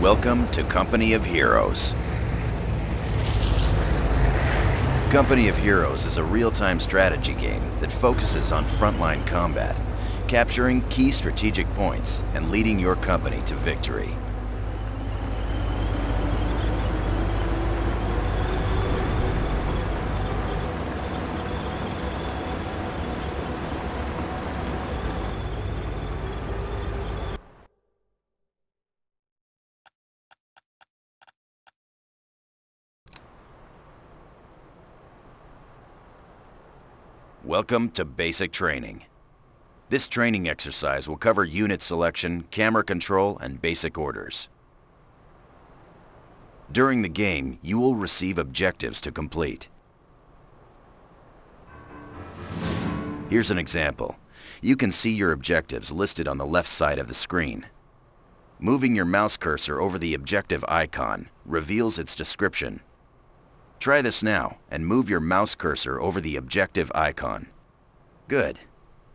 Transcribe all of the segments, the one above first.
Welcome to Company of Heroes. Company of Heroes is a real-time strategy game that focuses on frontline combat, capturing key strategic points and leading your company to victory. Welcome to Basic Training. This training exercise will cover unit selection, camera control, and basic orders. During the game, you will receive objectives to complete. Here's an example. You can see your objectives listed on the left side of the screen. Moving your mouse cursor over the objective icon reveals its description. Try this now and move your mouse cursor over the objective icon. Good.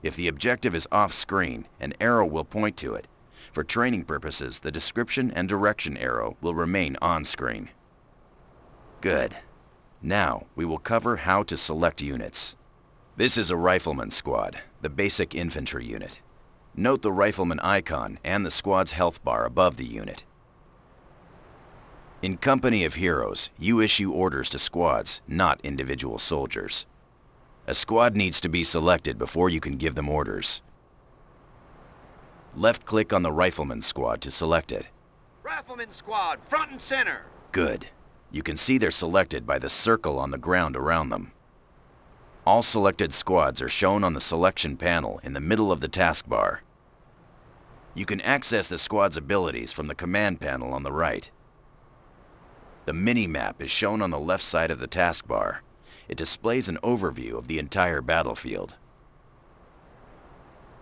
If the objective is off screen, an arrow will point to it. For training purposes, the description and direction arrow will remain on screen. Good. Now we will cover how to select units. This is a rifleman squad, the basic infantry unit. Note the rifleman icon and the squad's health bar above the unit. In Company of Heroes, you issue orders to squads, not individual soldiers. A squad needs to be selected before you can give them orders. Left-click on the Rifleman squad to select it. Rifleman squad, front and center! Good. You can see they're selected by the circle on the ground around them. All selected squads are shown on the selection panel in the middle of the taskbar. You can access the squad's abilities from the command panel on the right. The mini-map is shown on the left side of the taskbar. It displays an overview of the entire battlefield.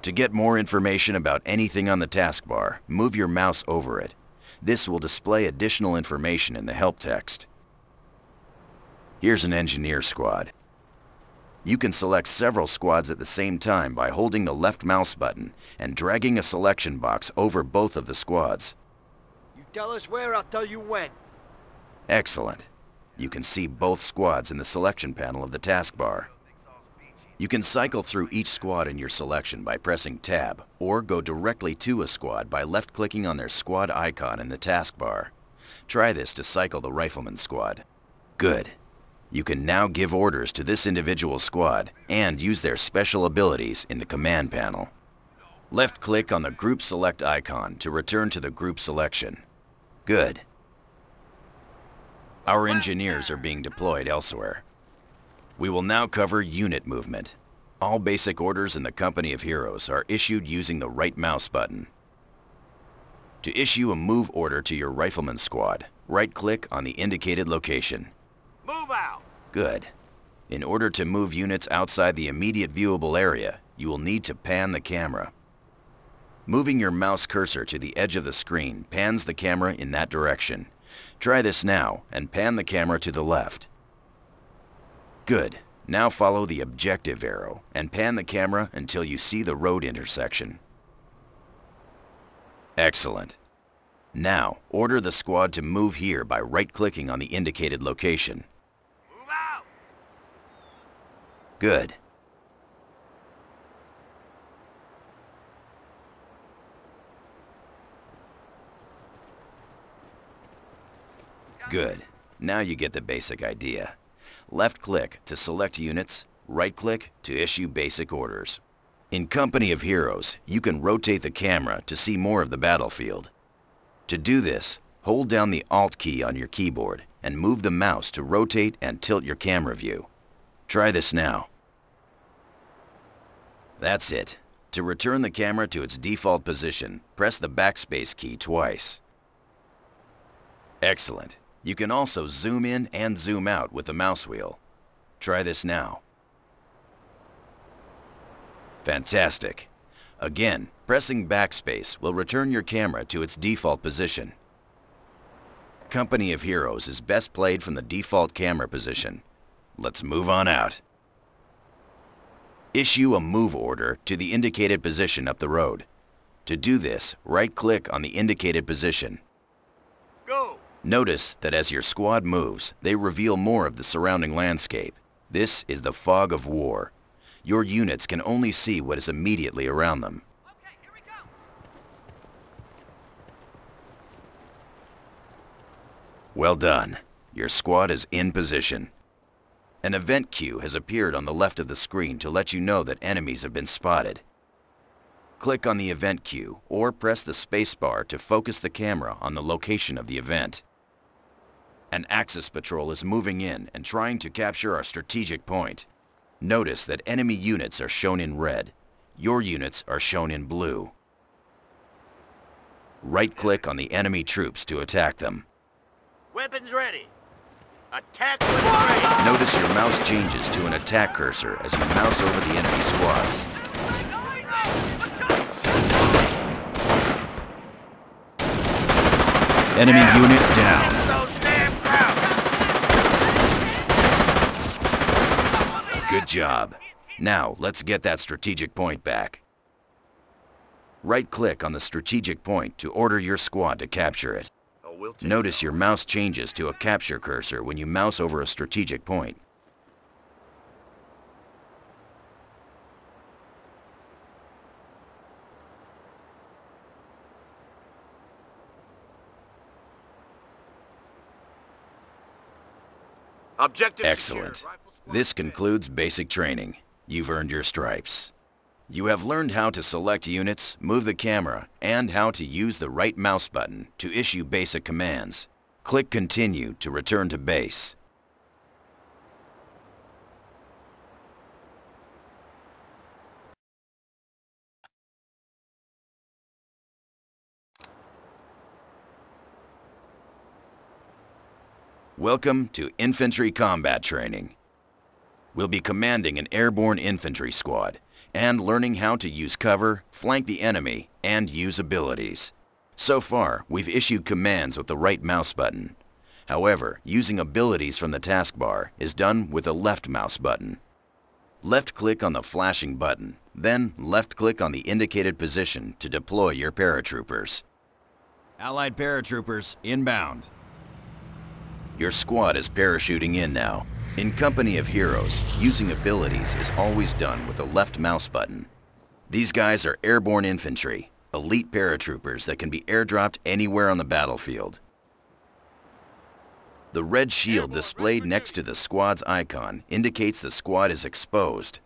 To get more information about anything on the taskbar, move your mouse over it. This will display additional information in the help text. Here's an engineer squad. You can select several squads at the same time by holding the left mouse button and dragging a selection box over both of the squads. You tell us where, I'll tell you when. Excellent. You can see both squads in the selection panel of the taskbar. You can cycle through each squad in your selection by pressing Tab, or go directly to a squad by left-clicking on their squad icon in the taskbar. Try this to cycle the Rifleman squad. Good. You can now give orders to this individual squad and use their special abilities in the command panel. Left-click on the Group Select icon to return to the group selection. Good. Our engineers are being deployed elsewhere. We will now cover unit movement. All basic orders in the Company of Heroes are issued using the right mouse button. To issue a move order to your Rifleman squad, right-click on the indicated location. Move out! Good. In order to move units outside the immediate viewable area, you will need to pan the camera. Moving your mouse cursor to the edge of the screen pans the camera in that direction. Try this now and pan the camera to the left. Good. Now follow the objective arrow and pan the camera until you see the road intersection. Excellent. Now, order the squad to move here by right-clicking on the indicated location. Move out! Good. Good. Now you get the basic idea. Left-click to select units, right-click to issue basic orders. In Company of Heroes, you can rotate the camera to see more of the battlefield. To do this, hold down the Alt key on your keyboard and move the mouse to rotate and tilt your camera view. Try this now. That's it. To return the camera to its default position, press the backspace key twice. Excellent. You can also zoom in and zoom out with the mouse wheel. Try this now. Fantastic. Again, pressing backspace will return your camera to its default position. Company of Heroes is best played from the default camera position. Let's move on out. Issue a move order to the indicated position up the road. To do this, right-click on the indicated position. Notice that as your squad moves, they reveal more of the surrounding landscape. This is the fog of war. Your units can only see what is immediately around them. Okay, here we go. Well done. Your squad is in position. An event queue has appeared on the left of the screen to let you know that enemies have been spotted. Click on the event queue or press the spacebar to focus the camera on the location of the event. An Axis patrol is moving in and trying to capture our strategic point. Notice that enemy units are shown in red. Your units are shown in blue. Right-click on the enemy troops to attack them. Weapons ready. Attack weapons ready. Notice your mouse changes to an attack cursor as you mouse over the enemy squads. Enemy unit down. Those damn crowds. Good job. Now, let's get that strategic point back. Right-click on the strategic point to order your squad to capture it. Oh, we'll take Notice your mouse changes to a capture cursor when you mouse over a strategic point. Objective Excellent. secured. Rifle squad This fit. concludes basic training. You've earned your stripes. You have learned how to select units, move the camera, and how to use the right mouse button to issue basic commands. Click Continue to return to base. Welcome to Infantry Combat Training. We'll be commanding an airborne infantry squad and learning how to use cover, flank the enemy, and use abilities. So far, we've issued commands with the right mouse button. However, using abilities from the taskbar is done with the left mouse button. Left-click on the flashing button, then left-click on the indicated position to deploy your paratroopers. Allied paratroopers inbound. Your squad is parachuting in now. In company of heroes, using abilities is always done with the left mouse button. These guys are airborne infantry, elite paratroopers that can be airdropped anywhere on the battlefield. The red shield displayed next to the squad's icon indicates the squad is exposed.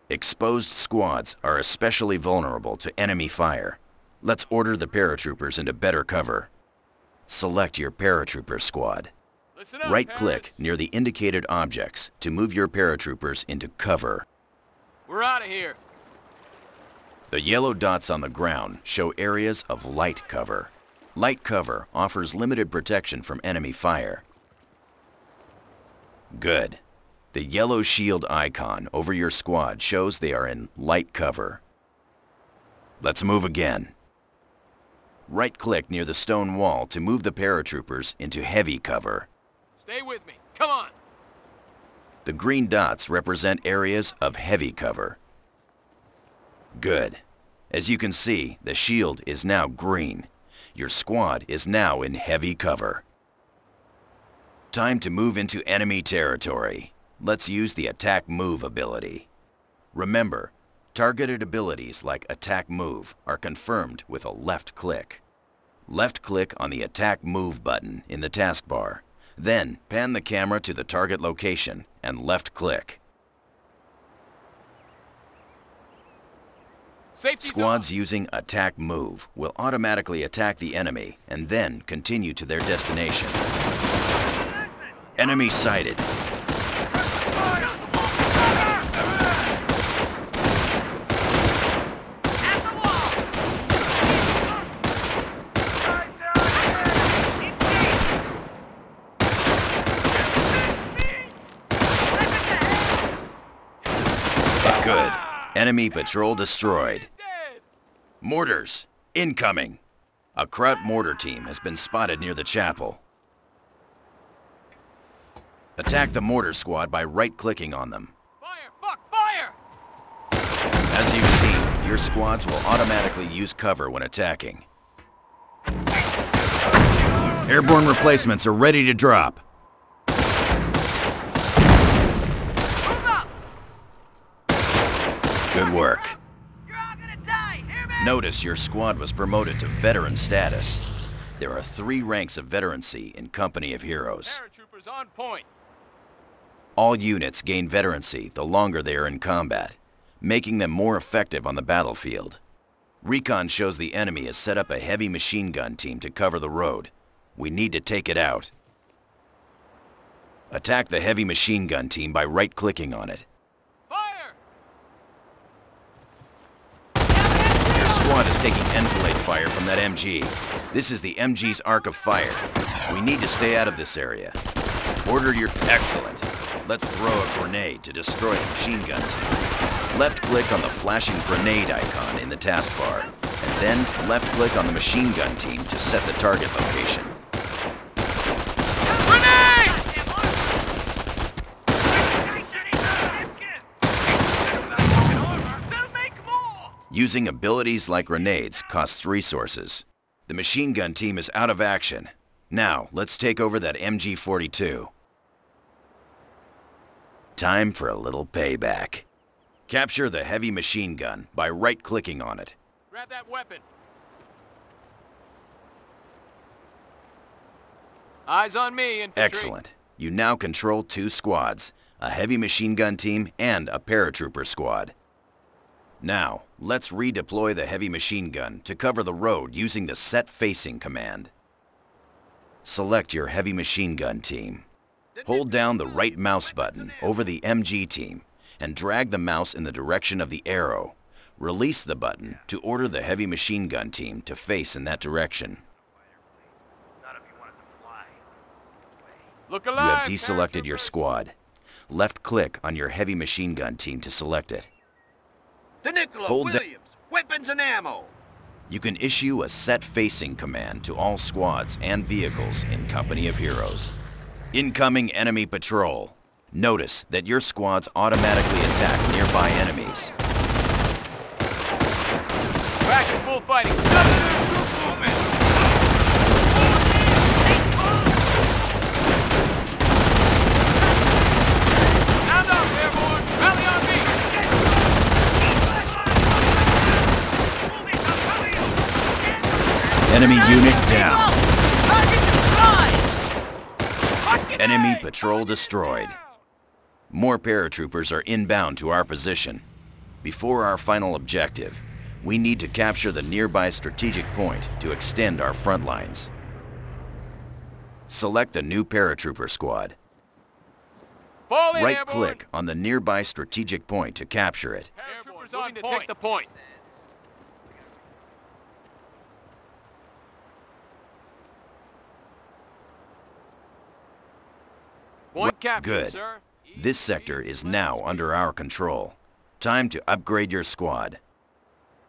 Exposed squads are especially vulnerable to enemy fire. Let's order the paratroopers into better cover. Select your paratrooper squad. Right-click near the indicated objects to move your paratroopers into cover. We're out of here. The yellow dots on the ground show areas of light cover. Light cover offers limited protection from enemy fire. Good. The yellow shield icon over your squad shows they are in light cover. Let's move again. Right-click near the stone wall to move the paratroopers into heavy cover. Stay with me. Come on. The green dots represent areas of heavy cover. Good. As you can see, the shield is now green. Your squad is now in heavy cover. Time to move into enemy territory. Let's use the Attack Move ability. Remember, targeted abilities like Attack Move are confirmed with a left click. Left click on the Attack Move button in the taskbar. Then, pan the camera to the target location and left-click. Squads using Attack Move will automatically attack the enemy and then continue to their destination. Enemy sighted. Good. Enemy patrol destroyed. Mortars, incoming. A Kraut mortar team has been spotted near the chapel. Attack the mortar squad by right-clicking on them. Fire! Fuck! Fire! As you've seen, your squads will automatically use cover when attacking. Airborne replacements are ready to drop. Move up! Good work. You're all gonna die! Hear me? Notice your squad was promoted to veteran status. There are 3 ranks of veterancy in Company of Heroes. Paratroopers on point. All units gain veterancy the longer they are in combat, making them more effective on the battlefield. Recon shows the enemy has set up a heavy machine gun team to cover the road. We need to take it out. Attack the heavy machine gun team by right-clicking on it. Fire! Your squad is taking enfilade fire from that MG. This is the MG's arc of fire. We need to stay out of this area. Order your... Excellent. Let's throw a grenade to destroy the machine gun team. Left-click on the flashing grenade icon in the taskbar, and then left-click on the machine gun team to set the target location. Grenade! They'll make more! Using abilities like grenades costs resources. The machine gun team is out of action. Now, let's take over that MG-42. Time for a little payback. Capture the heavy machine gun by right-clicking on it. Grab that weapon. Eyes on me, infantry. Excellent. You now control 2 squads, a heavy machine gun team and a paratrooper squad. Now, let's redeploy the heavy machine gun to cover the road using the Set Facing command. Select your heavy machine gun team. Hold down the right mouse button over the MG team and drag the mouse in the direction of the arrow. Release the button to order the heavy machine gun team to face in that direction. Look You alive, have deselected your paratroopers. squad. Left-click on your heavy machine gun team to select it. To Nicola Hold da- Williams, weapons and ammo! You can issue a Set Facing command to all squads and vehicles in Company of Heroes. Incoming enemy patrol. Notice that your squads automatically attack nearby enemies. Back to full fighting. Troop movement. Sound off, airborne. Rally on me. Enemy unit down. Target destroyed! Enemy patrol destroyed. More paratroopers are inbound to our position. Before our final objective, we need to capture the nearby strategic point to extend our front lines. Select the new paratrooper squad. Fall in, Right-click on the nearby strategic point to capture it. Paratroopers on point. To take the point. Point captured, Good. sir. This sector is now under our control. Time to upgrade your squad.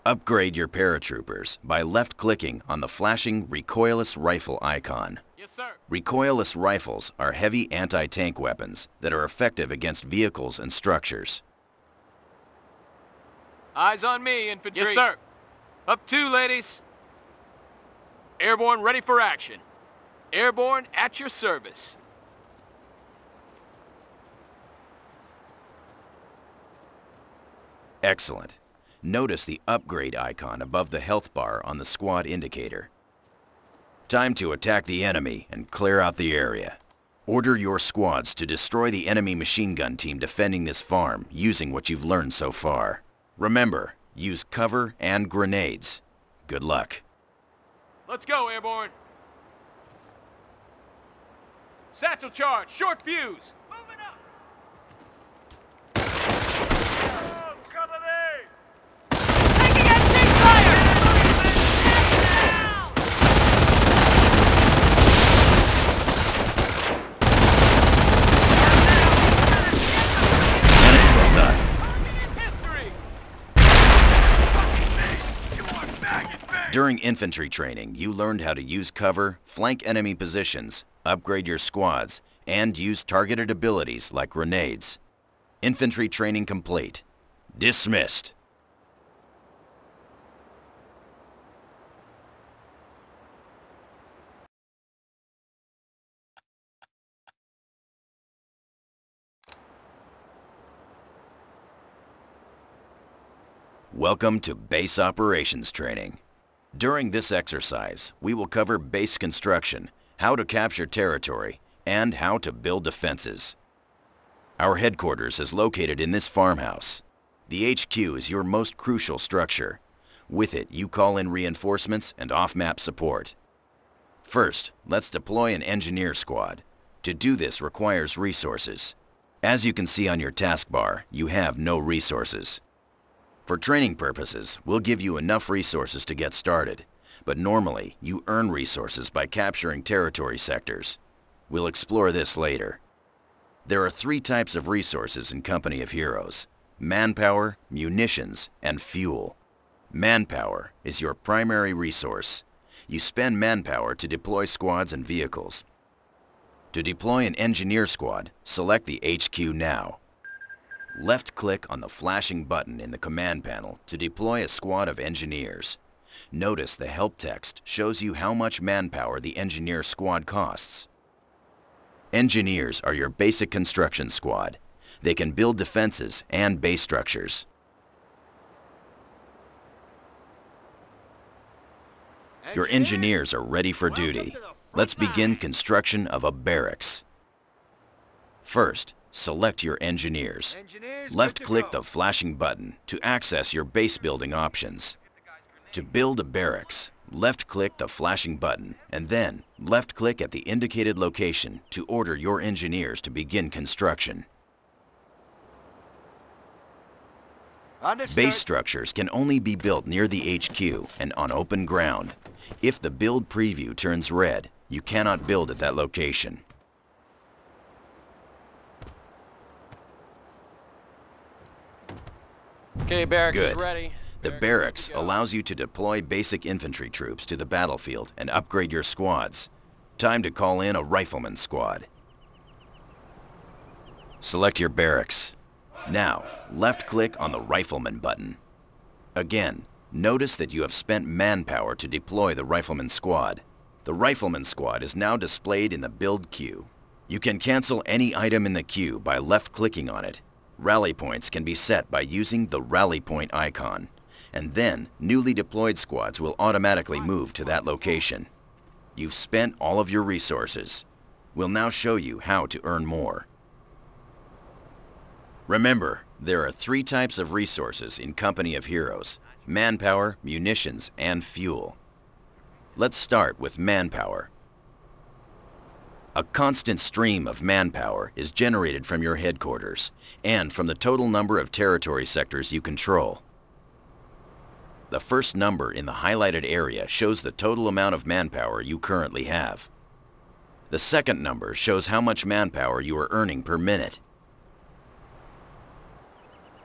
Upgrade your paratroopers by left-clicking on the flashing recoilless rifle icon. Yes, sir. Recoilless rifles are heavy anti-tank weapons that are effective against vehicles and structures. Eyes on me, infantry. Yes, sir. Up 2, ladies. Airborne ready for action. Airborne at your service. Excellent. Notice the upgrade icon above the health bar on the squad indicator. Time to attack the enemy and clear out the area. Order your squads to destroy the enemy machine gun team defending this farm using what you've learned so far. Remember, use cover and grenades. Good luck. Let's go, Airborne. Satchel charge, short fuse. Moving up! Taking MG fire! Well done. History. During infantry training, you learned how to use cover, flank enemy positions, upgrade your squads, and use targeted abilities like grenades. Infantry training complete. Dismissed. Welcome to Base Operations Training. During this exercise, we will cover base construction, how to capture territory, and how to build defenses. Our headquarters is located in this farmhouse. The HQ is your most crucial structure. With it, you call in reinforcements and off-map support. First, let's deploy an engineer squad. To do this requires resources. As you can see on your taskbar, you have no resources. For training purposes, we'll give you enough resources to get started, but normally you earn resources by capturing territory sectors. We'll explore this later. There are 3 types of resources in Company of Heroes: manpower, munitions, and fuel. Manpower is your primary resource. You spend manpower to deploy squads and vehicles. To deploy an engineer squad, select the HQ now. Left-click on the flashing button in the command panel to deploy a squad of engineers. Notice the help text shows you how much manpower the engineer squad costs. Engineers are your basic construction squad. They can build defenses and base structures. Your engineers are ready for duty. Let's begin construction of a barracks. First, select your engineers. Left-click the flashing button to access your base building options. To build a barracks, left-click the flashing button and then left-click at the indicated location to order your engineers to begin construction. Base structures can only be built near the HQ and on open ground. If the build preview turns red, you cannot build at that location. Okay, barracks is Good. ready. The barracks allows you to deploy basic infantry troops to the battlefield and upgrade your squads. Time to call in a rifleman squad. Select your barracks. Now, left-click on the rifleman button. Again, notice that you have spent manpower to deploy the rifleman squad. The rifleman squad is now displayed in the build queue. You can cancel any item in the queue by left-clicking on it. Rally points can be set by using the rally point icon, and then newly deployed squads will automatically move to that location. You've spent all of your resources. We'll now show you how to earn more. Remember, there are 3 types of resources in Company of Heroes: manpower, munitions, and fuel. Let's start with manpower. A constant stream of manpower is generated from your headquarters and from the total number of territory sectors you control. The first number in the highlighted area shows the total amount of manpower you currently have. The second number shows how much manpower you are earning per minute.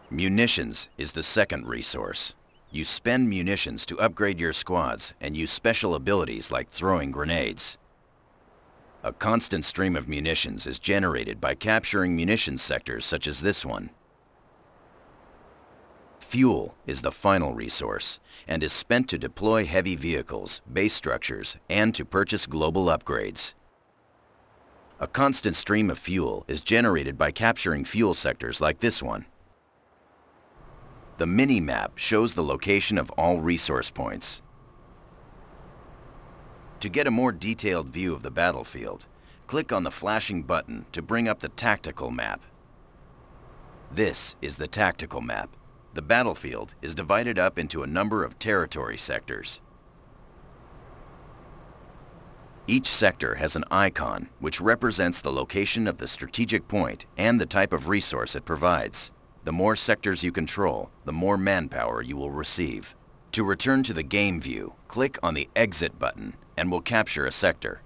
Munitions is the second resource. You spend munitions to upgrade your squads and use special abilities like throwing grenades. A constant stream of munitions is generated by capturing munitions sectors such as this one. Fuel is the final resource and is spent to deploy heavy vehicles, base structures, and to purchase global upgrades. A constant stream of fuel is generated by capturing fuel sectors like this one. The mini-map shows the location of all resource points. To get a more detailed view of the battlefield, click on the flashing button to bring up the tactical map. This is the tactical map. The battlefield is divided up into a number of territory sectors. Each sector has an icon which represents the location of the strategic point and the type of resource it provides. The more sectors you control, the more manpower you will receive. To return to the game view, click on the Exit button and we'll capture a sector.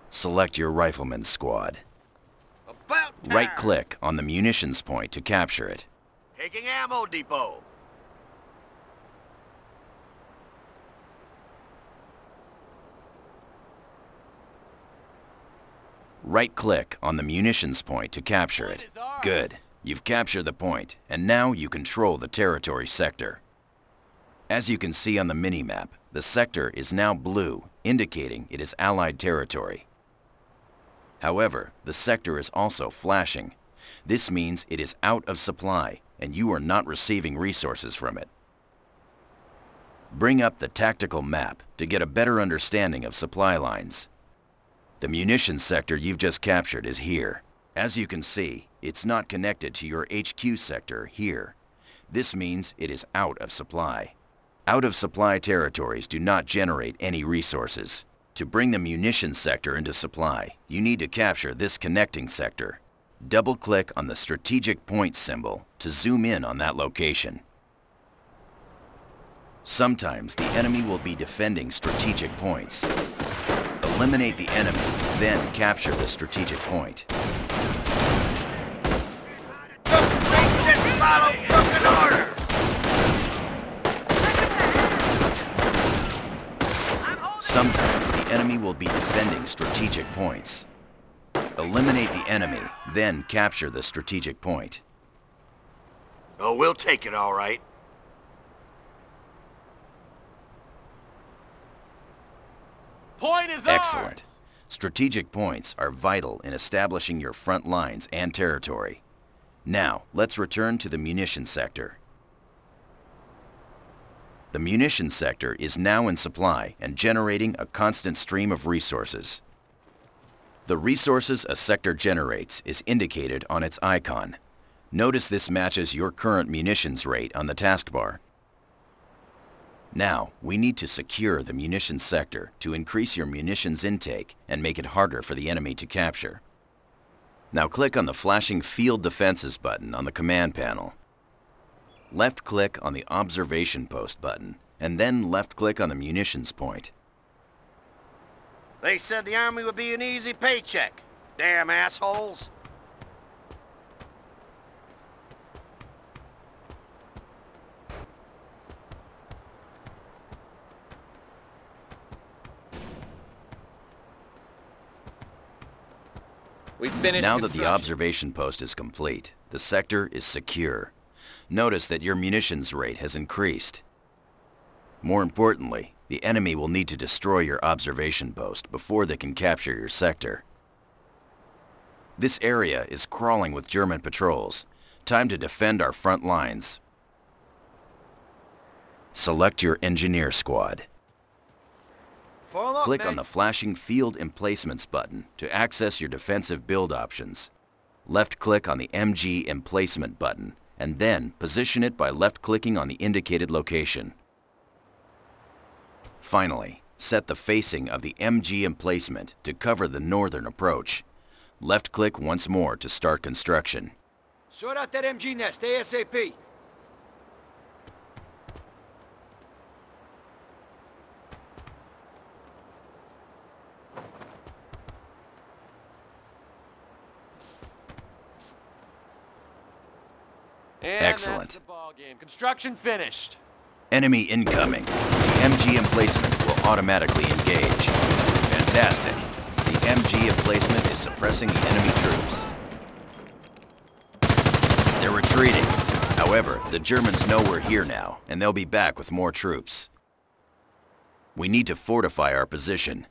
Select your rifleman squad. About time. Right-click on the munitions point to capture it. Taking ammo depot. Right-click on the munitions point to capture it. Good. You've captured the point, and now you control the territory sector. As you can see on the mini-map, the sector is now blue, indicating it is Allied territory. However, the sector is also flashing. This means it is out of supply, and you are not receiving resources from it. Bring up the tactical map to get a better understanding of supply lines. The munitions sector you've just captured is here. As you can see, it's not connected to your HQ sector here. This means it is out of supply. Out of supply territories do not generate any resources. To bring the munitions sector into supply, you need to capture this connecting sector. Double-click on the strategic point symbol to zoom in on that location. Sometimes the enemy will be defending strategic points. Eliminate the enemy, then capture the strategic point. Follow fucking order! Sometimes the enemy will be defending strategic points. Eliminate the enemy, then capture the strategic point. Oh, we'll take it all right. Point is Excellent. ours! Strategic points are vital in establishing your front lines and territory. Now, let's return to the munitions sector. The munitions sector is now in supply and generating a constant stream of resources. The resources a sector generates is indicated on its icon. Notice this matches your current munitions rate on the taskbar. Now, we need to secure the munitions sector to increase your munitions intake and make it harder for the enemy to capture. Now click on the flashing Field Defenses button on the command panel. Left-click on the Observation Post button, and then left-click on the munitions point. They said the army would be an easy paycheck. Damn assholes. We finished Now that the construction. observation post is complete, the sector is secure. Notice that your munitions rate has increased. More importantly, the enemy will need to destroy your observation post before they can capture your sector. This area is crawling with German patrols. Time to defend our front lines. Select your engineer squad. Form up, Click men. on the flashing Field Emplacements button to access your defensive build options. Left-click on the MG Emplacement button, and then position it by left-clicking on the indicated location. Finally, set the facing of the MG emplacement to cover the northern approach. Left-click once more to start construction. Sort out that MG nest, ASAP. And Excellent. That's the ball game. Construction finished. Enemy incoming. The MG emplacement will automatically engage. Fantastic. The MG emplacement is suppressing the enemy troops. They're retreating. However, the Germans know we're here now, and they'll be back with more troops. We need to fortify our position.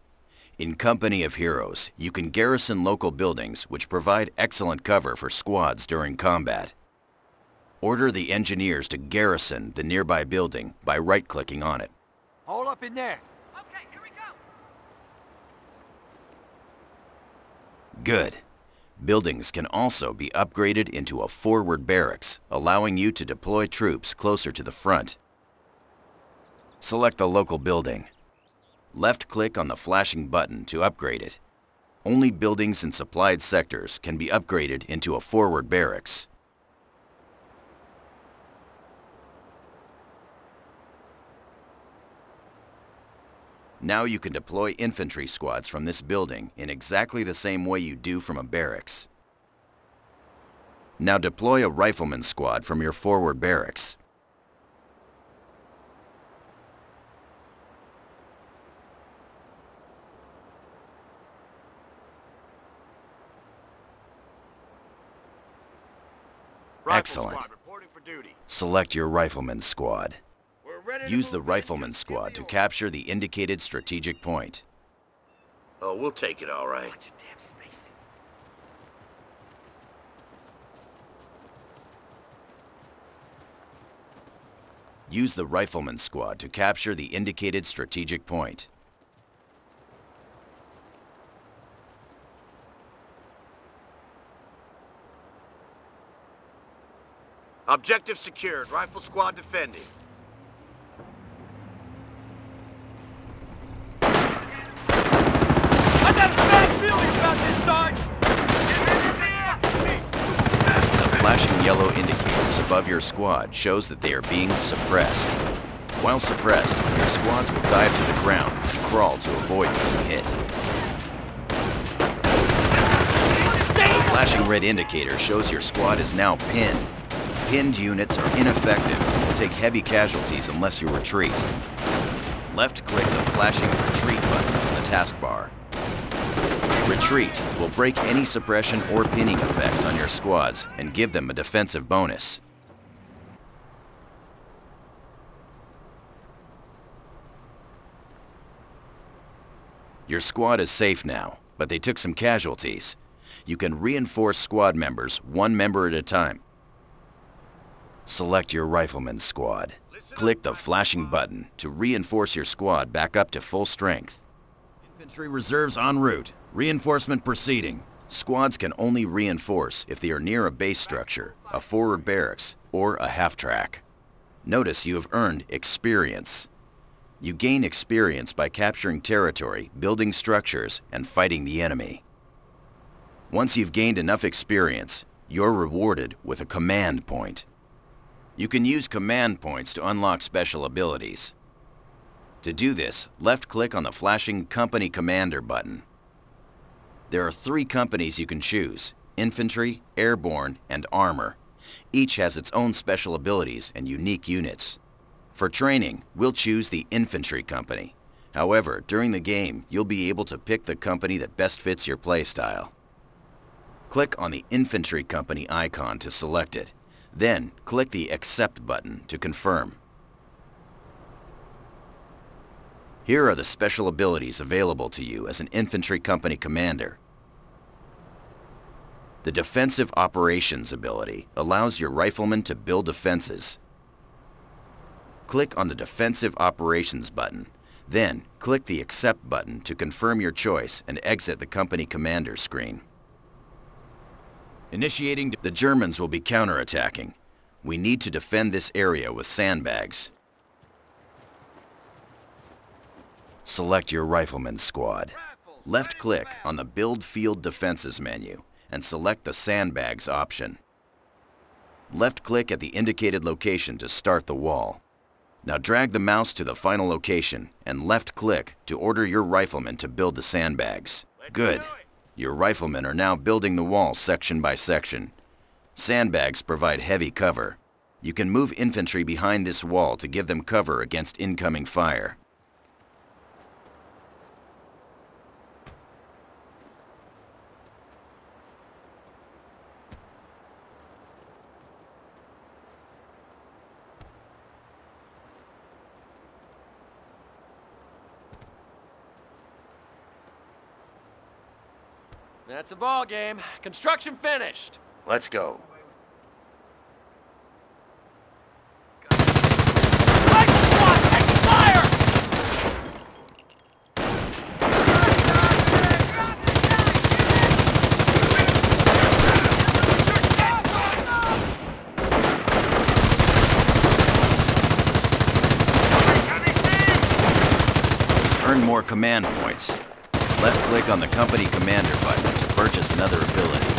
In Company of Heroes, you can garrison local buildings which provide excellent cover for squads during combat. Order the engineers to garrison the nearby building by right-clicking on it. Hold up in there. Okay, here we go. Good. Buildings can also be upgraded into a forward barracks, allowing you to deploy troops closer to the front. Select the local building. Left-click on the flashing button to upgrade it. Only buildings in supplied sectors can be upgraded into a forward barracks. Now you can deploy infantry squads from this building in exactly the same way you do from a barracks. Now deploy a rifleman squad from your forward barracks. Rifle Excellent. Squad reporting for duty. Select your rifleman squad. We're ready to Use the move, rifleman Major. squad Give to me capture the indicated strategic point. orders. Oh, we'll take it all right. Use the Rifleman Squad to capture the indicated strategic point. Objective secured. Rifle squad defending. I got a bad feeling about this, Sarge! The flashing yellow indicators above your squad shows that they are being suppressed. While suppressed, your squads will dive to the ground and crawl to avoid being hit. The flashing red indicator shows your squad is now pinned. Pinned units are ineffective and will take heavy casualties unless you retreat. Left-click the flashing retreat button on the taskbar. Retreat will break any suppression or pinning effects on your squads and give them a defensive bonus. Your squad is safe now, but they took some casualties. You can reinforce squad members one member at a time. Select your Rifleman Squad. Click the flashing button to reinforce your squad back up to full strength. Infantry reserves en route. Reinforcement proceeding. Squads can only reinforce if they are near a base structure, a forward barracks, or a half-track. Notice you have earned experience. You gain experience by capturing territory, building structures, and fighting the enemy. Once you've gained enough experience, you're rewarded with a command point. You can use command points to unlock special abilities. To do this, left-click on the flashing Company Commander button. There are 3 companies you can choose: Infantry, Airborne, and Armor. Each has its own special abilities and unique units. For training, we'll choose the Infantry Company. However, during the game, you'll be able to pick the company that best fits your playstyle. Click on the Infantry Company icon to select it. Then, click the Accept button to confirm. Here are the special abilities available to you as an Infantry Company Commander. The Defensive Operations ability allows your riflemen to build defenses. Click on the Defensive Operations button. Then, click the Accept button to confirm your choice and exit the Company Commander screen. Initiating. The Germans will be counterattacking. We need to defend this area with sandbags. Select your Rifleman Squad. Left-click on the Build Field Defenses menu and select the Sandbags option. Left-click at the indicated location to start the wall. Now drag the mouse to the final location and left-click to order your riflemen to build the sandbags. Good. Your riflemen are now building the wall section by section. Sandbags provide heavy cover. You can move infantry behind this wall to give them cover against incoming fire. That's a ball game. Construction finished. Let's go. Right squad, take fire! Earn more command points. Left-click on the Company Commander button to purchase another ability.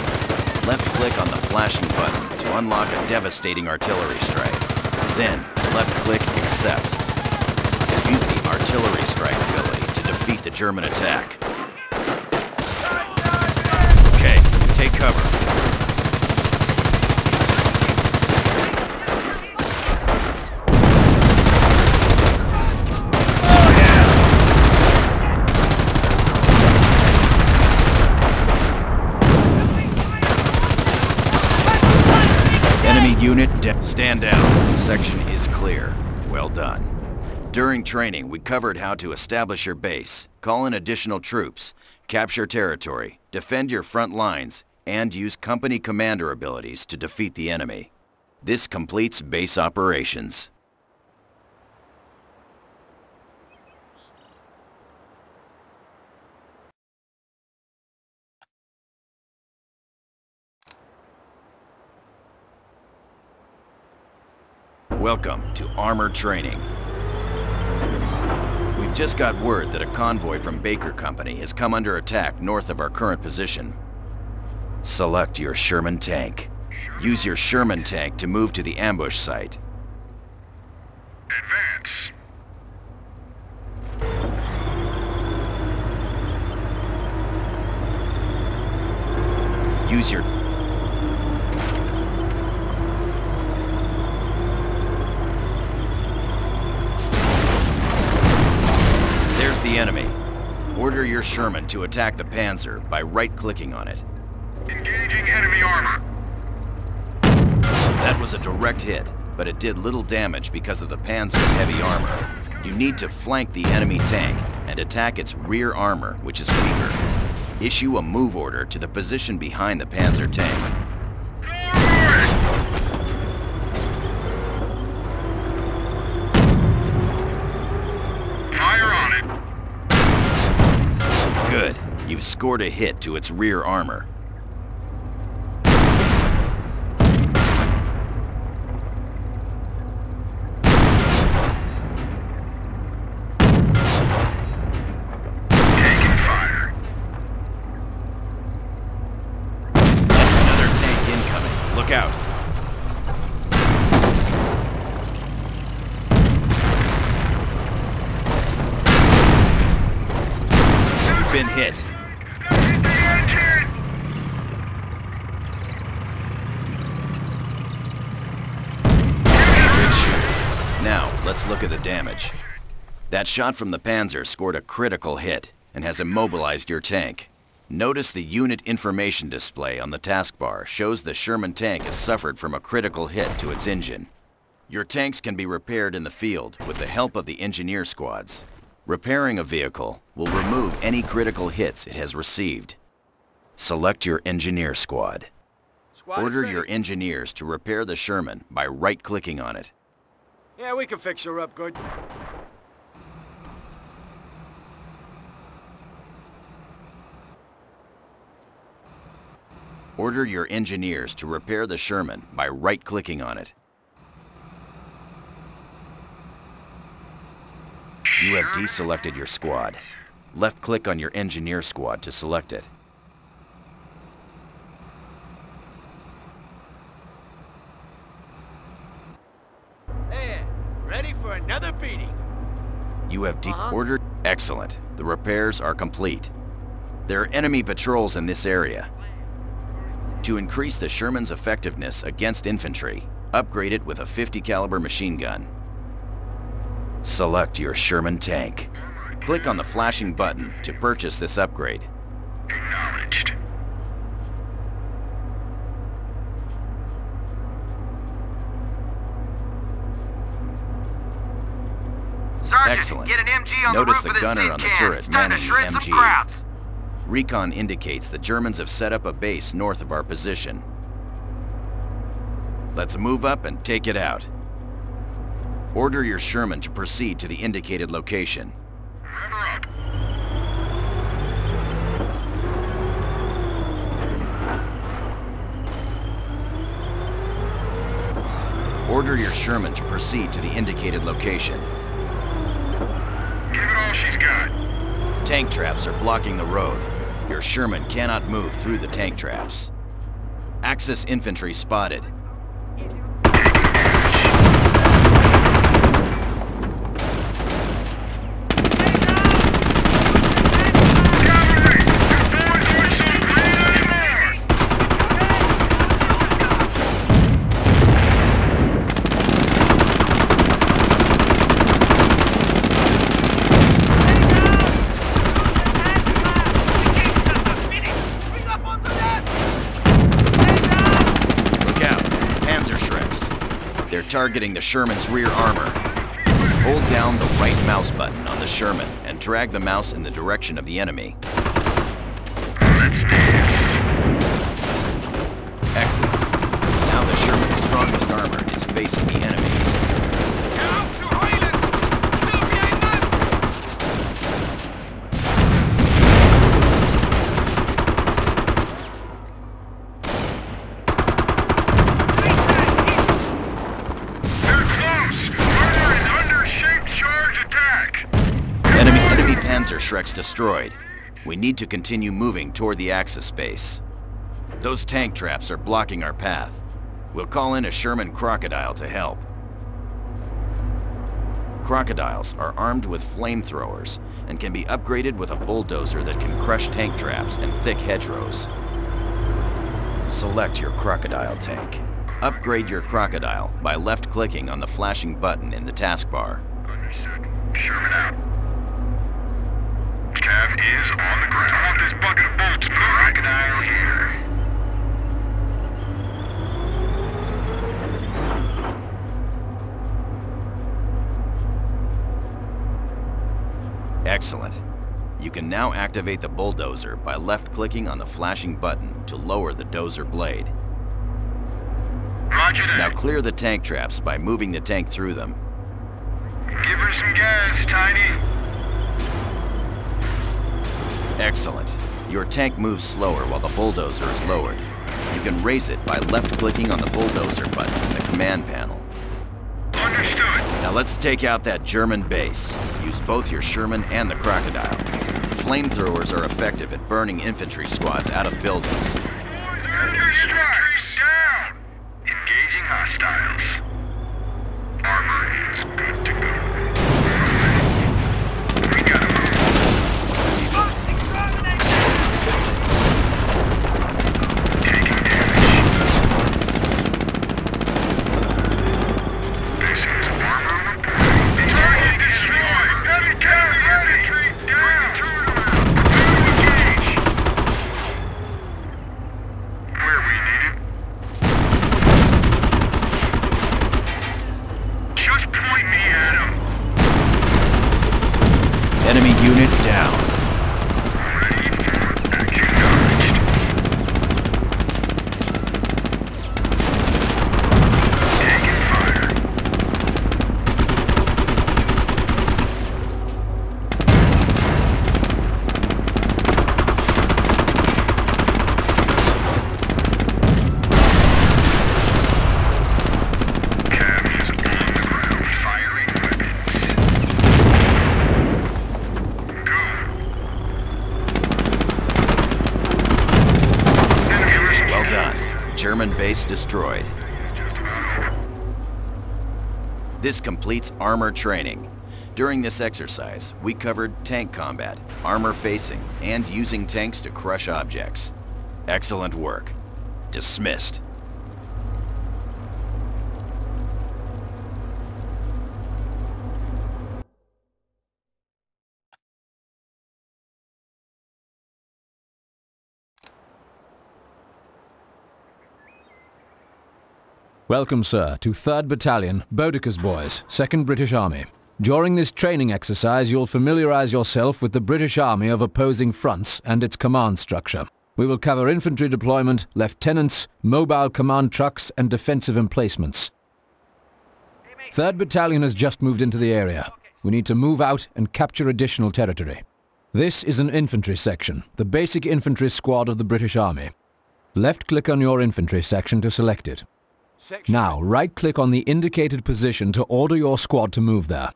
Left-click on the flashing button to unlock a devastating artillery strike. Then, left-click Accept. Use the artillery strike ability to defeat the German attack. Okay, take cover. Unit stand down. Section is clear. Well done. During training, we covered how to establish your base, call in additional troops, capture territory, defend your front lines, and use company commander abilities to defeat the enemy. This completes base operations. Welcome to Armor Training. We've just got word that a convoy from Baker Company has come under attack north of our current position. Select your Sherman tank. Use your Sherman tank to move to the ambush site. Advance. Use your... There's the enemy. Order your Sherman to attack the Panzer by right-clicking on it. Engaging enemy armor. That was a direct hit, but it did little damage because of the Panzer's heavy armor. You need to flank the enemy tank and attack its rear armor, which is weaker. Issue a move order to the position behind the Panzer tank. Fire on it. Good. You've scored a hit to its rear armor. Taking fire. That's another tank incoming. Look out. You've been hit. Hit the engine. Good shoot. Now, let's look at the damage. That shot from the Panzer scored a critical hit and has immobilized your tank. Notice the unit information display on the taskbar shows the Sherman tank has suffered from a critical hit to its engine. Your tanks can be repaired in the field with the help of the engineer squads. Repairing a vehicle will remove any critical hits it has received. Select your engineer squad. Squad is Order ready. your engineers to repair the Sherman by right-clicking on it. Yeah, we can fix her up good. Order your engineers to repair the Sherman by right-clicking on it. You have deselected your squad. Left-click on your engineer squad to select it. There, ready for another beating. You have ordered. Excellent. The repairs are complete. There are enemy patrols in this area. To increase the Sherman's effectiveness against infantry, upgrade it with a 50 caliber machine gun. Select your Sherman tank. Click on the flashing button to purchase this upgrade. Acknowledged. Sergeant, Excellent. get an MG on Notice the the roof of gunner this on the tin can. turret It's time to manning shred the some MG. crowds. Recon indicates the Germans have set up a base north of our position. Let's move up and take it out. Order your Sherman to proceed to the indicated location. Rev her up. Order your Sherman to proceed to the indicated location. Give it all she's got. Tank traps are blocking the road. Your Sherman cannot move through the tank traps. Axis infantry spotted. Cavalry! Your boys hoist on green anymore! Look out, Panzer Shreks. They're targeting the Sherman's rear armor. Hold down the right mouse button on the Sherman and drag the mouse in the direction of the enemy. Let's dance. Excellent. Now the Sherman's strongest armor is facing the enemy. They're close! Panzerschreck's destroyed. We need to continue moving toward the Axis base. Those tank traps are blocking our path. We'll call in a Sherman Crocodile to help. Crocodiles are armed with flamethrowers and can be upgraded with a bulldozer that can crush tank traps and thick hedgerows. Select your Crocodile tank. Upgrade your Crocodile by left-clicking on the flashing button in the taskbar. Understood. Sherman out. Cav is on the ground. I want this bucket of bolts moving. Crocodile here. Excellent. You can now activate the bulldozer by left-clicking on the flashing button to lower the dozer blade. Roger that. Now clear the tank traps by moving the tank through them. Give her some gas, Tiny. Excellent. Your tank moves slower while the bulldozer is lowered. You can raise it by left-clicking on the bulldozer button in the command panel. Understood. Now let's take out that German base. Use both your Sherman and the Crocodile. Flamethrowers are effective at burning infantry squads out of buildings. Enemy strike down. Engaging hostiles. Armor is good to go. We gotta move. Taking damage. This is armor repair. Target destroyed. Heavy cavalry infantry down. Turn around. Engage. Where we needed. Just point me at him. Enemy unit down. Ready for acknowledged. Taking fire. Cav is on the ground, firing weapons. Go. Enemy Well done. German base destroyed. Just about over. This completes armor training. During this exercise, we covered tank combat, armor facing, and using tanks to crush objects. Excellent work. Dismissed. Welcome, sir, to 3rd Battalion, Boudicca's Boys, 2nd British Army. During this training exercise, you'll familiarize yourself with the British Army of opposing fronts and its command structure. We will cover infantry deployment, lieutenants, mobile command trucks, and defensive emplacements. 3rd Battalion has just moved into the area. We need to move out and capture additional territory. This is an infantry section, the basic infantry squad of the British Army. Left-click on your infantry section to select it. Now, right-click on the indicated position to order your squad to move there.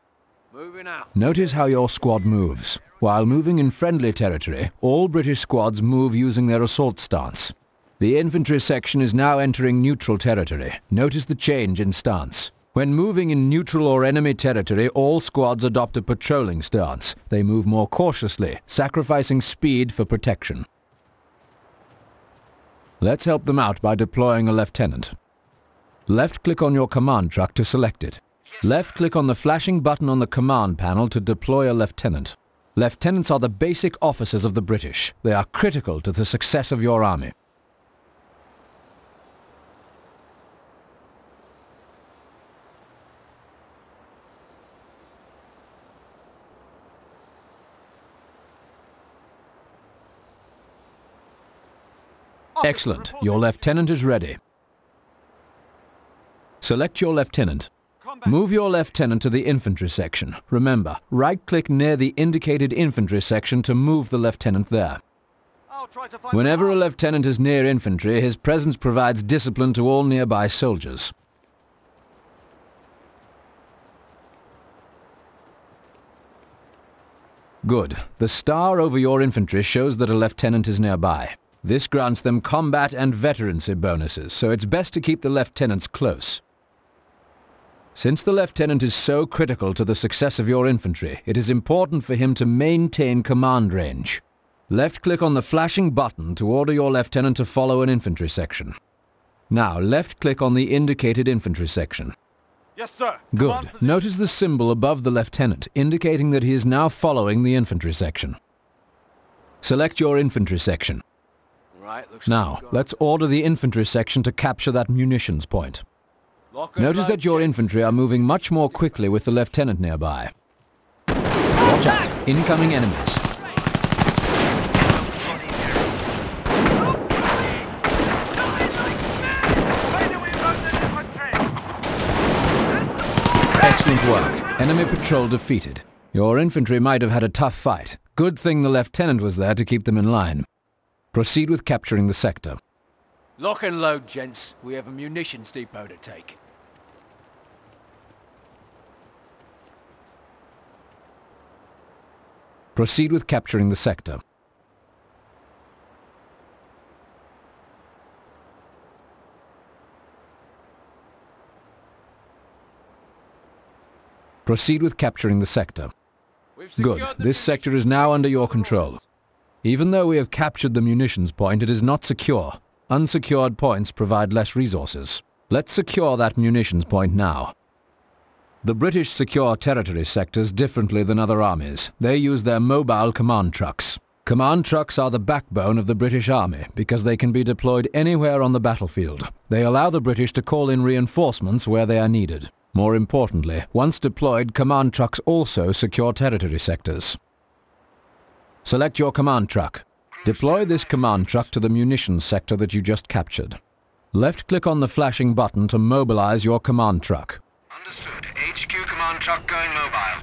Moving out. Notice how your squad moves. While moving in friendly territory, all British squads move using their assault stance. The infantry section is now entering neutral territory. Notice the change in stance. When moving in neutral or enemy territory, all squads adopt a patrolling stance. They move more cautiously, sacrificing speed for protection. Let's help them out by deploying a lieutenant. Left-click on your command truck to select it. Left-click on the flashing button on the command panel to deploy a lieutenant. Lieutenants are the basic officers of the British. They are critical to the success of your army. Excellent. Your lieutenant is ready. Select your lieutenant. Move your lieutenant to the infantry section. Remember, right-click near the indicated infantry section to move the lieutenant there. Whenever a lieutenant is near infantry, his presence provides discipline to all nearby soldiers. Good. The star over your infantry shows that a lieutenant is nearby. This grants them combat and veterancy bonuses, so it's best to keep the lieutenants close. Since the lieutenant is so critical to the success of your infantry, it is important for him to maintain command range. Left-click on the flashing button to order your lieutenant to follow an infantry section. Now, left-click on the indicated infantry section. Yes, sir. Good. Notice the symbol above the lieutenant, indicating that he is now following the infantry section. Select your infantry section. Right, looks Now, let's order the infantry section to capture that munitions point. Notice that your infantry are moving much more quickly with the lieutenant nearby. Watch out! Incoming enemies. Excellent work. Enemy patrol defeated. Your infantry might have had a tough fight. Good thing the lieutenant was there to keep them in line. Proceed with capturing the sector. Lock and load, gents. We have a munitions depot to take. Proceed with capturing the sector. Proceed with capturing the sector. Good. This sector is now under your control. Even though we have captured the munitions point, it is not secure. Unsecured points provide less resources. Let's secure that munitions point now. The British secure territory sectors differently than other armies. They use their mobile command trucks. Command trucks are the backbone of the British Army because they can be deployed anywhere on the battlefield. They allow the British to call in reinforcements where they are needed. More importantly, once deployed, command trucks also secure territory sectors. Select your command truck. Deploy this command truck to the munitions sector that you just captured. Left-click on the flashing button to mobilize your command truck. Understood. HQ command truck going mobile.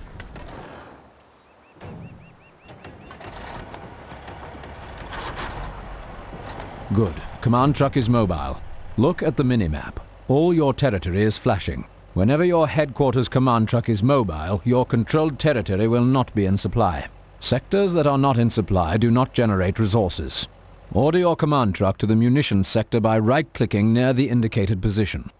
Good. Command truck is mobile. Look at the minimap. All your territory is flashing. Whenever your headquarters command truck is mobile, your controlled territory will not be in supply. Sectors that are not in supply do not generate resources. Order your command truck to the munitions sector by right-clicking near the indicated position.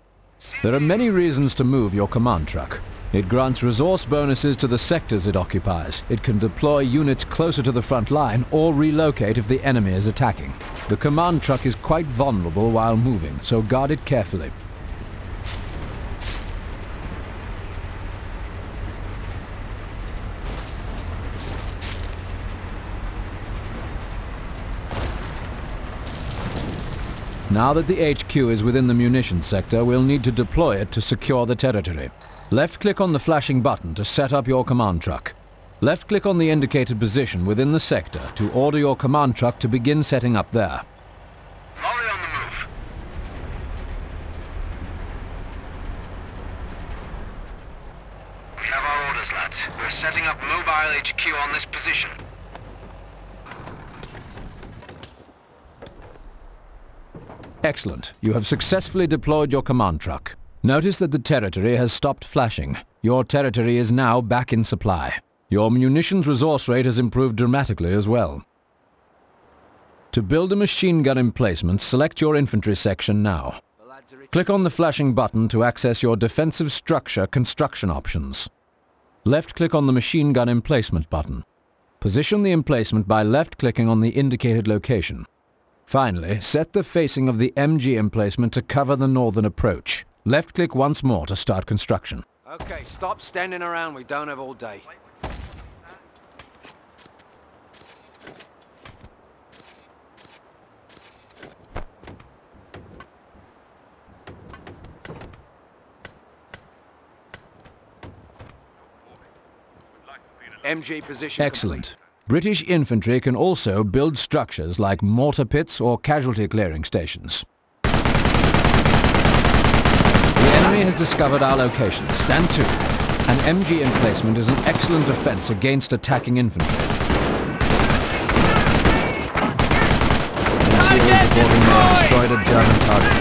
There are many reasons to move your command truck. It grants resource bonuses to the sectors it occupies. It can deploy units closer to the front line or relocate if the enemy is attacking. The command truck is quite vulnerable while moving, so guard it carefully. Now that the HQ is within the munitions sector, we'll need to deploy it to secure the territory. Left-click on the flashing button to set up your command truck. Left-click on the indicated position within the sector to order your command truck to begin setting up there. Lorry on the move. We have our orders, lads. We're setting up mobile HQ on this position. Excellent. You have successfully deployed your command truck. Notice that the territory has stopped flashing. Your territory is now back in supply. Your munitions resource rate has improved dramatically as well. To build a machine gun emplacement, select your infantry section now. Click on the flashing button to access your defensive structure construction options. Left-click on the machine gun emplacement button. Position the emplacement by left-clicking on the indicated location. Finally, set the facing of the MG emplacement to cover the northern approach. Left-click once more to start construction. Okay, stop standing around. We don't have all day. MG position. Excellent. Complete. British infantry can also build structures like mortar pits or casualty clearing stations. The enemy has discovered our location. Stand to. An MG emplacement is an excellent defense against attacking infantry. NCOs reporting they have destroyed a German target.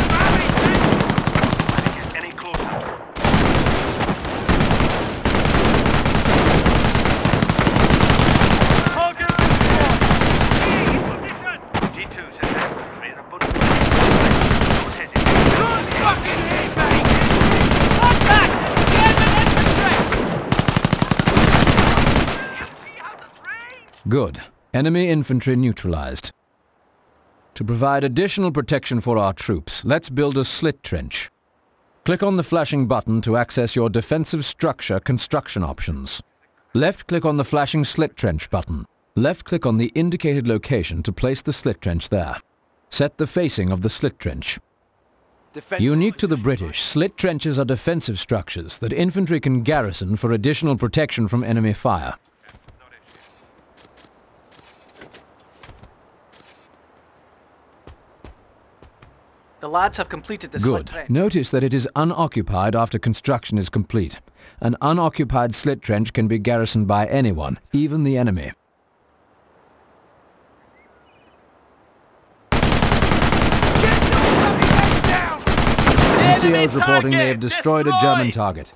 Any closer? Good. Enemy infantry neutralized. To provide additional protection for our troops, let's build a slit trench. Click on the flashing button to access your defensive structure construction options. Left-click on the flashing slit trench button. Left-click on the indicated location to place the slit trench there. Set the facing of the slit trench. Unique to the British, slit trenches are defensive structures that infantry can garrison for additional protection from enemy fire. The lads have completed the Good. slit trench. Notice that it is unoccupied after construction is complete. An unoccupied slit trench can be garrisoned by anyone, even the enemy. NCOs reporting they have destroyed a German target.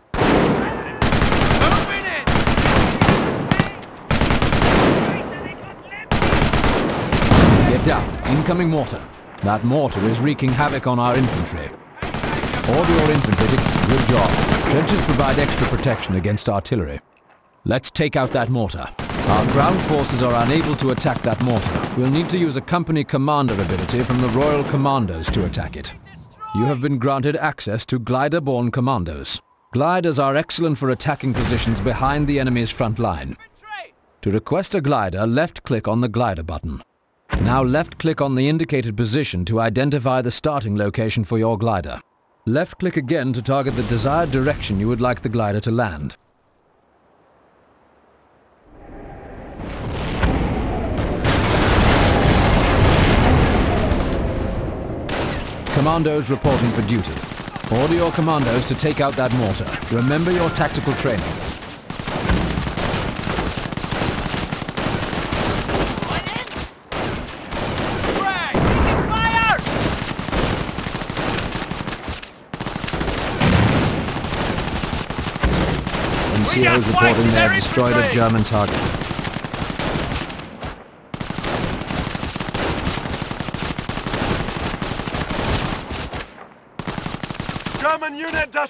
Get down. Incoming mortar. That mortar is wreaking havoc on our infantry. Order your infantry to... Good job. Trenches provide extra protection against artillery. Let's take out that mortar. Our ground forces are unable to attack that mortar. We'll need to use a company commander ability from the Royal Commandos to attack it. You have been granted access to glider-borne commandos. Gliders are excellent for attacking positions behind the enemy's front line. To request a glider, left-click on the glider button. Now left-click on the indicated position to identify the starting location for your glider. Left-click again to target the desired direction you would like the glider to land. Commandos reporting for duty. Order your commandos to take out that mortar. Remember your tactical training. NCOs reporting they have destroyed a German target.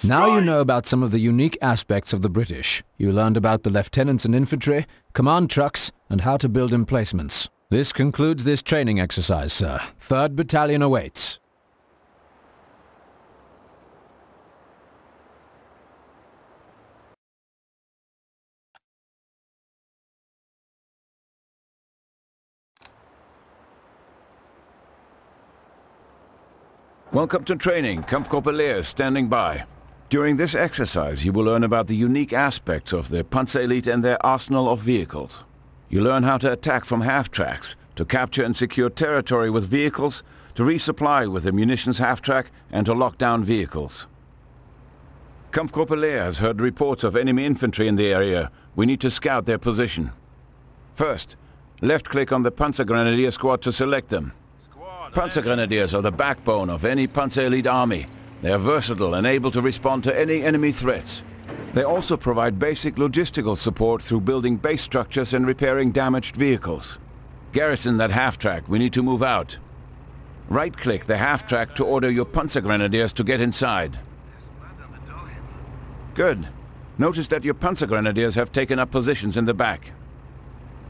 Now you know about some of the unique aspects of the British. You learned about the lieutenants and infantry, command trucks, and how to build emplacements. This concludes this training exercise, sir. 3rd Battalion awaits. Welcome to training. Kampfgruppe Lehr standing by. During this exercise, you will learn about the unique aspects of the Panzer Elite and their arsenal of vehicles. You learn how to attack from half-tracks, to capture and secure territory with vehicles, to resupply with the munitions half-track, and to lock down vehicles. Kampfgruppe Lehr has heard reports of enemy infantry in the area. We need to scout their position. First, left-click on the Panzer Grenadier squad to select them. Panzer Grenadiers are the backbone of any Panzer Elite army. They are versatile and able to respond to any enemy threats. They also provide basic logistical support through building base structures and repairing damaged vehicles. Garrison that half-track. We need to move out. Right-click the half-track to order your Panzer Grenadiers to get inside. Good. Notice that your Panzer Grenadiers have taken up positions in the back.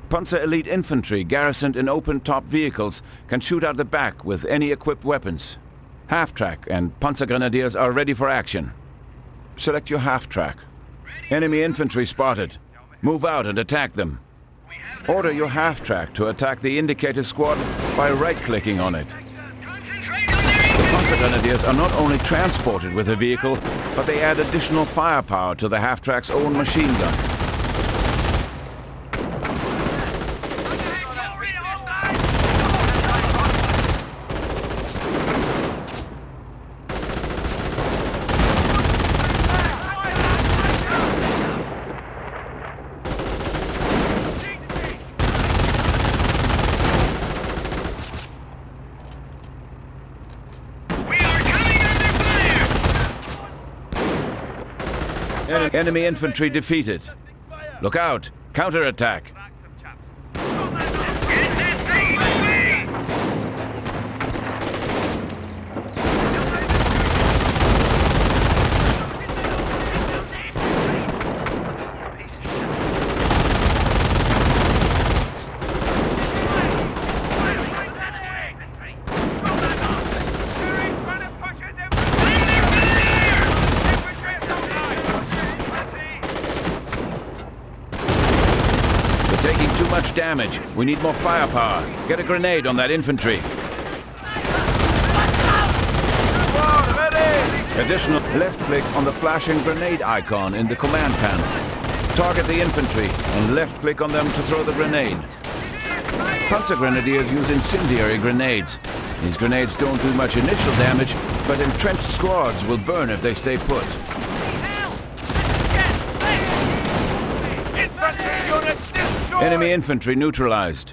Panzer Elite infantry garrisoned in open-top vehicles can shoot out the back with any equipped weapons. Half-track and Panzer Grenadiers are ready for action. Select your half-track. Enemy infantry spotted. Move out and attack them. Order your half-track to attack the indicated squad by right-clicking on it. The Panzer Grenadiers are not only transported with the vehicle, but they add additional firepower to the half-track's own machine gun. Enemy infantry defeated. Look out! Counterattack! damage. We need more firepower. Get a grenade on that infantry. Additional left-click on the flashing grenade icon in the command panel. Target the infantry and left-click on them to throw the grenade. Panzer Grenadiers use incendiary grenades. These grenades don't do much initial damage, but entrenched squads will burn if they stay put. Enemy infantry neutralized.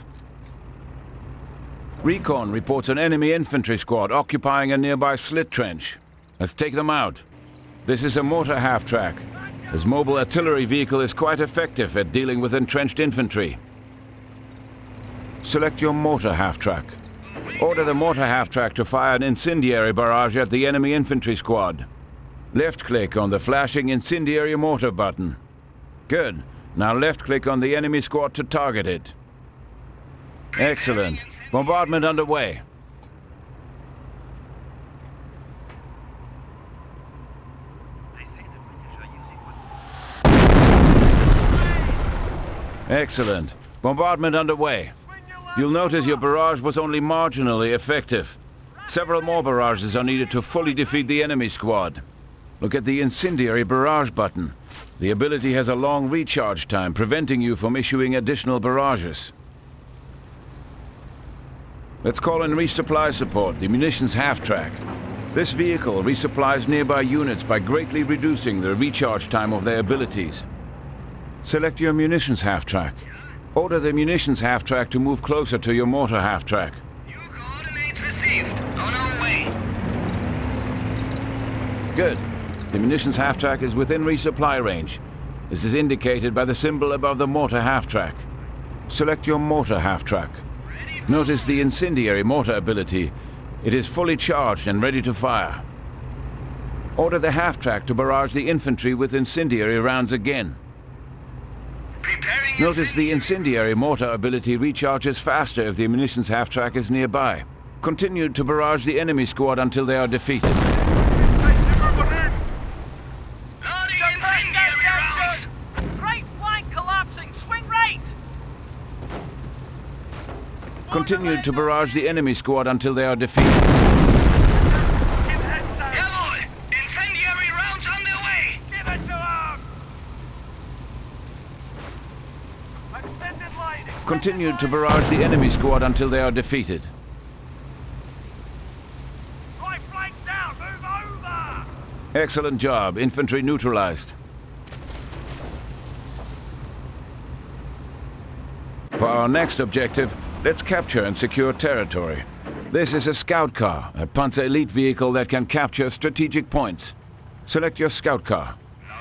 Recon reports an enemy infantry squad occupying a nearby slit trench. Let's take them out. This is a mortar half-track. This mobile artillery vehicle is quite effective at dealing with entrenched infantry. Select your mortar half-track. Order the mortar half-track to fire an incendiary barrage at the enemy infantry squad. Left-click on the flashing incendiary mortar button. Good. Now left-click on the enemy squad to target it. Excellent. Bombardment underway. Excellent. Bombardment underway. You'll notice your barrage was only marginally effective. Several more barrages are needed to fully defeat the enemy squad. Look at the incendiary barrage button. The ability has a long recharge time, preventing you from issuing additional barrages. Let's call in resupply support, the munitions half-track. This vehicle resupplies nearby units by greatly reducing the recharge time of their abilities. Select your munitions half-track. Order the munitions half-track to move closer to your mortar half-track. New coordinates received. On our way. Good. The munitions half-track is within resupply range. This is indicated by the symbol above the mortar half-track. Select your mortar half-track. Notice the incendiary mortar ability. It is fully charged and ready to fire. Order the half-track to barrage the infantry with incendiary rounds again. Notice the incendiary mortar ability recharges faster if the munitions half-track is nearby. Continue to barrage the enemy squad until they are defeated. Continue to barrage the enemy squad until they are defeated. Incendiary rounds on their way! Give it to them! Extended line! Continue to barrage the enemy squad until they are defeated. Right flank down! Move over! Excellent job. Infantry neutralized. For our next objective, let's capture and secure territory. This is a scout car, a Panzer Elite vehicle that can capture strategic points. Select your scout car.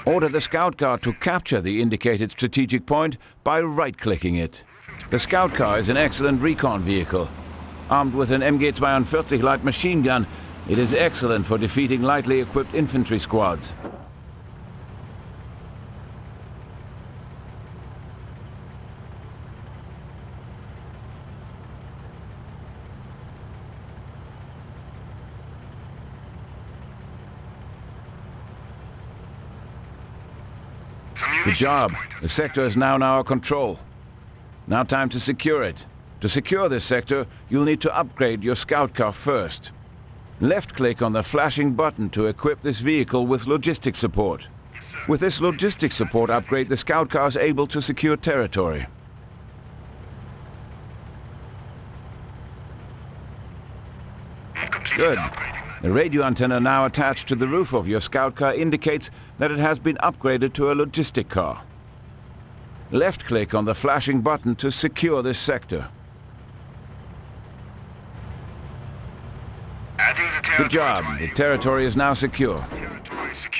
Order the scout car to capture the indicated strategic point by right-clicking it. The scout car is an excellent recon vehicle. Armed with an MG-42 light machine gun, it is excellent for defeating lightly equipped infantry squads. Good job. The sector is now in our control. Now time to secure it. To secure this sector, you'll need to upgrade your scout car first. Left-click on the flashing button to equip this vehicle with logistics support. With this logistics support upgrade, the scout car is able to secure territory. Good. The radio antenna now attached to the roof of your scout car indicates that it has been upgraded to a logistic car. Left-click on the flashing button to secure this sector. Good job. The territory is now secure.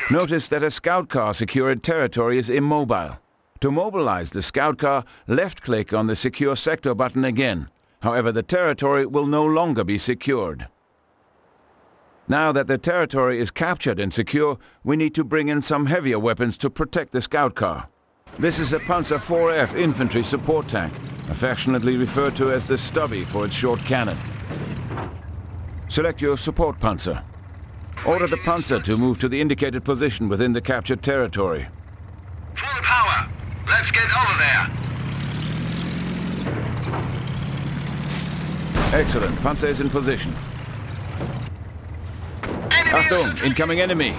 Notice that a scout car secured territory is immobile. To mobilize the scout car, left-click on the secure sector button again. However, the territory will no longer be secured. Now that the territory is captured and secure, we need to bring in some heavier weapons to protect the scout car. This is a Panzer IV-F infantry support tank, affectionately referred to as the Stubby for its short cannon. Select your support Panzer. Order the Panzer to move to the indicated position within the captured territory. Full power! Let's get over there! Excellent. Panzer is in position. Achtung, incoming enemy.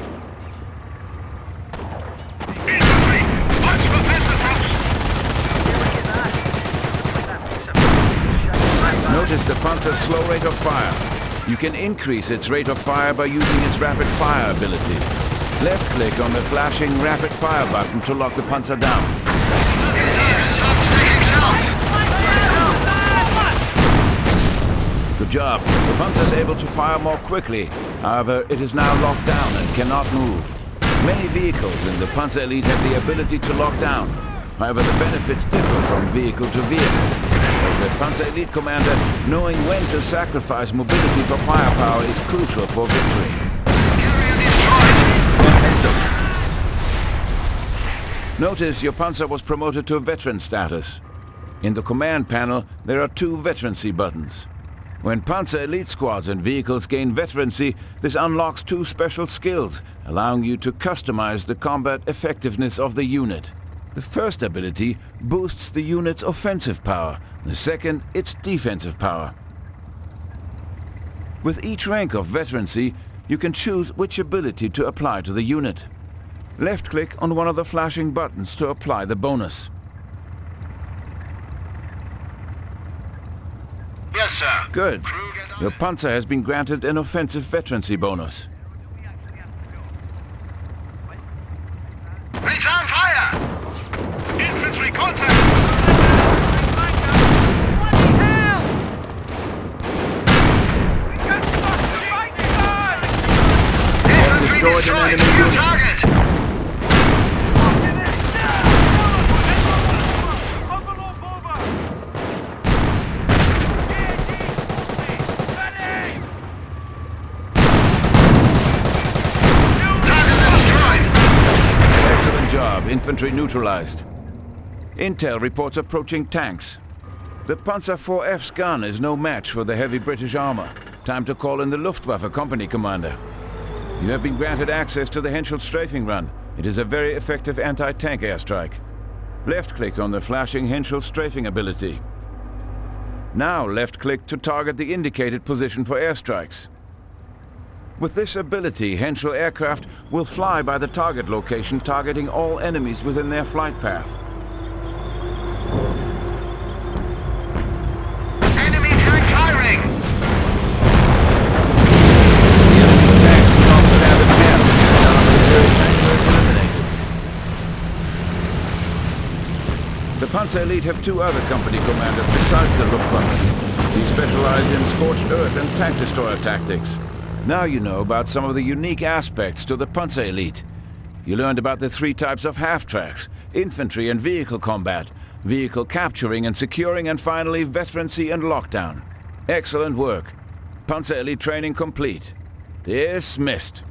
Infantry, watch for peasant troops. Notice the Panzer's slow rate of fire. You can increase its rate of fire by using its rapid fire ability. Left-click on the flashing rapid fire button to lock the Panzer down. Good job. The Panzer is able to fire more quickly. However, it is now locked down and cannot move. Many vehicles in the Panzer Elite have the ability to lock down. However, the benefits differ from vehicle to vehicle. As a Panzer Elite commander, knowing when to sacrifice mobility for firepower is crucial for victory. Excellent. Notice your Panzer was promoted to veteran status. In the command panel, there are 2 veterancy buttons. When Panzer Elite squads and vehicles gain veterancy, this unlocks 2 special skills, allowing you to customize the combat effectiveness of the unit. The first ability boosts the unit's offensive power, the second its defensive power. With each rank of veterancy, you can choose which ability to apply to the unit. Left-click on one of the flashing buttons to apply the bonus. Yes, sir. Good. Your Panzer has been granted an offensive veterancy bonus. Return fire! Infantry contact! Destroyed an enemy unit. Target! Excellent job. Infantry neutralized. Intel reports approaching tanks. The Panzer IV's gun is no match for the heavy British armor. Time to call in the Luftwaffe company commander. You have been granted access to the Henschel strafing run. It is a very effective anti-tank airstrike. Left-click on the flashing Henschel strafing ability. Now left-click to target the indicated position for airstrikes. With this ability, Henschel aircraft will fly by the target location, targeting all enemies within their flight path. Enemy tank firing! The Panzer Elite have 2 other company commanders besides the Luftwaffe. These specialize in scorched earth and tank destroyer tactics. Now you know about some of the unique aspects to the Panzer Elite. You learned about the 3 types of half-tracks, infantry and vehicle combat, vehicle capturing and securing, and finally veterancy and lockdown. Excellent work. Panzer Elite training complete. Dismissed.